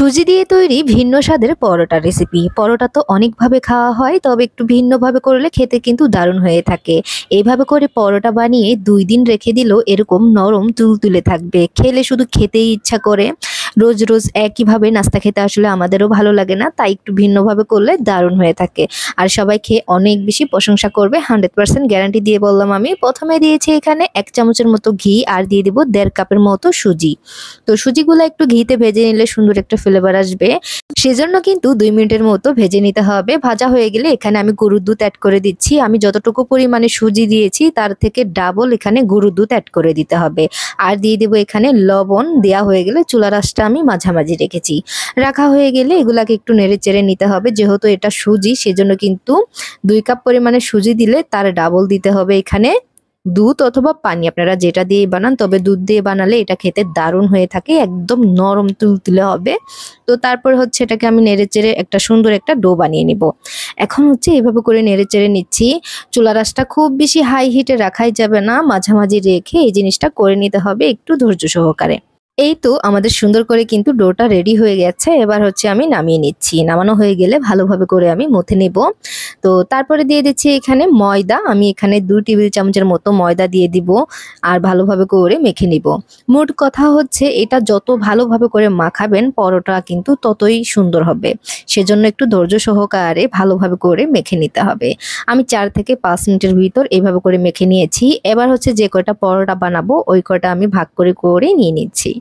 সুজি দিয়ে তৈরি ভিন্ন স্বাদের পরোটা রেসিপি। পরোটা তো অনেকভাবে খাওয়া হয়, তবে একটু ভিন্নভাবে করলে খেতে কিন্তু দারুণ হয়ে থাকে। এইভাবে করে পরোটা বানিয়ে ২ দিন রেখে দিলেও এরকম নরম তুলতুলে থাকবে। খেলে শুধু খেতেই ইচ্ছা করে। রোজ রোজ একইভাবে নাস্তা খেতে আসলে আমাদেরও ভালো লাগে না, তাই একটু ভিন্নভাবে করলে দারুণ হয়ে থাকে। আর সবাই খেয়ে অনেক বেশি প্রশংসা করবে, 100% গ্যারান্টি দিয়ে বললাম আমি। প্রথমে দিয়েছি এখানে ১ চামচের মতো ঘি, আর দিয়ে দিব ১.৫ কাপের মতো সুজি। তো সুজিগুলো একটু ঘিতে ভেজে নিলে সুন্দর একটা ফ্লেভার আসবে, সেজন্য কিন্তু ২ মিনিটের মতো ভেজে নিতে হবে। ভাজা হয়ে গেলে এখানে আমি গরুর দুধ অ্যাড করে দিচ্ছি। আমি যতটুকু পরিমাণে সুজি দিয়েছি তার থেকে ডাবল এখানে গরুর দুধ অ্যাড করে দিতে হবে। আর দিয়ে দেবো এখানে লবণ। দেওয়া হয়ে গেলে চুলার আঁচটা আমি মাঝামাঝি রেখেছি। রাখা হয়ে গেলে এগুলাকে একটু নেড়ে চেড়ে নিতে হবে। যেহেতু এটা সুজি, সেজন্য কিন্তু ২ কাপ পরিমাণে সুজি দিলে তার ডাবল দিতে হবে এখানে দুধ অথবা পানি, আপনারা যেটা দিয়ে বানান, তবে দুধ দিয়ে বানালে এটা খেতে দারুণ হয়ে থাকে, একদম নরম তুলতুলে হবে। তো তারপর হচ্ছে এটাকে আমি নেড়েচেড়ে একটা সুন্দর একটা ডো বানিয়ে নিব। এখন হচ্ছে এভাবে করে নেড়েচেড়ে নিচ্ছি। চুলার আঁচটা খুব বেশি হাই হিটে রাখাই যাবে না, মাঝামাঝি রেখে এই জিনিসটা করে নিতে হবে একটু ধৈর্য সহকারে। এই তো আমাদের সুন্দর করে কিন্তু ডোটা রেডি হয়ে গেছে। এবার হচ্ছে আমি নামিয়ে নিচ্ছি। নামানো হয়ে গেলে ভালোভাবে করে আমি মথে নেব। তো তারপরে দিয়ে দিচ্ছি এখানে ময়দা। আমি এখানে ২ টেবিল চামচের মতো ময়দা দিয়ে দিব, আর ভালোভাবে করে মেখে নিব। মোট কথা হচ্ছে এটা যত ভালোভাবে করে মাখাবেন পরোটা কিন্তু ততই সুন্দর হবে। সেজন্য একটু ধৈর্য সহকারে ভালোভাবে করে মেখে নিতে হবে। আমি ৪ থেকে ৫ মিনিটের ভিতর এভাবে করে মেখে নিয়েছি। এবার হচ্ছে যে কয়টা পরোটা বানাবো ওই কয়টা আমি ভাগ করে করে নিয়ে নিচ্ছি।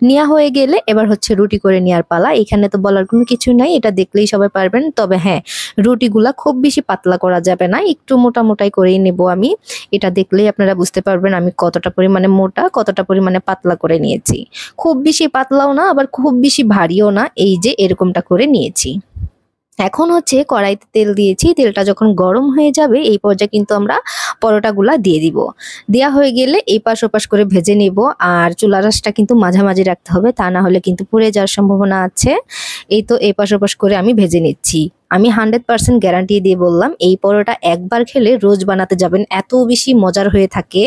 নেওয়া হয়ে গেলে এবার হচ্ছে রুটি করে নেওয়ার পালা। এখানে তো বলার কোনো কিছু নাই, এটা দেখলেই সবাই পারবেন। তবে হ্যাঁ, রুটিগুলা খুব বেশি পাতলা করা যাবে না, একটু মোটা মোটাই করেই নেব আমি। এটা দেখলেই আপনারা বুঝতে পারবেন আমি কতটা পরিমাণে মোটা, কতটা পরিমাণে পাতলা করে নিয়েছি। খুব বেশি পাতলাও না, আবার খুব বেশি ভারীও না, এই যে এরকমটা করে নিয়েছি। এখন হচ্ছে কড়াইতে তেল দিয়েছি। তেলটা যখন গরম হয়ে যাবে এই পর্যায়ে কিন্তু আমরা পরোটাগুলা দিয়ে দিব। দেওয়া হয়ে গেলে এপাশ ওপাশ করে ভেজে নিব। আর চুলার আঁচটা কিন্তু মাঝামাঝি রাখতে হবে, তা না হলে কিন্তু পুড়ে যাওয়ার সম্ভাবনা আছে। এই তো এপাশ ওপাশ করে আমি ভেজে নিচ্ছি। আমি 100% গ্যারান্টি দিয়ে বললাম, এই পরোটা একবার খেলে রোজ বানাতে যাবেন, এত বেশি মজার হয়ে থাকে।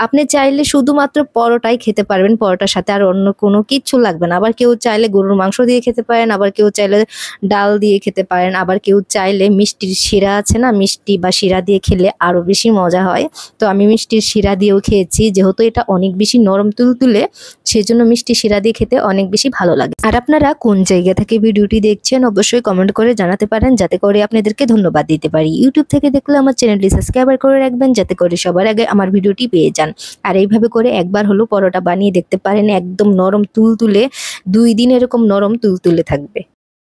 আপনি চাইলে শুধুমাত্র পরোটাই খেতে পারবেন, পরোটার সাথে আর অন্য কোনো কিচ্ছু লাগবে না। আবার কেউ চাইলে গরুর মাংস দিয়ে খেতে পারেন, আবার কেউ চাইলে ডাল দিয়ে খেতে পারেন, আবার কেউ চাইলে মিষ্টির শিরা আছে না, মিষ্টি বা শিরা দিয়ে খেলে আরও বেশি মজা হয়। তো আমি মিষ্টির শিরা দিয়েও খেয়েছি, যেহেতু এটা অনেক বেশি নরম তুলতুলে, সেজন্য মিষ্টি শিরা দিয়ে খেতে অনেক বেশি ভালো লাগে। আর আপনারা কোন জায়গা থেকে ভিডিওটি দেখছেন অবশ্যই কমেন্ট করে জানাতে পারেন, যাতে করে আপনাদেরকে ধন্যবাদ দিতে পারি। ইউটিউব থেকে দেখলে আমার চ্যানেলটি সাবস্ক্রাইব করে রাখবেন, যাতে করে সবার আগে আমার ভিডিওটি পেয়ে যান। আর এইভাবে করে একবার হলো পরোটা বানিয়ে দেখতে পারেন, একদম নরম তুলতুলে, ২ দিন এরকম নরম তুলতুলে থাকবে।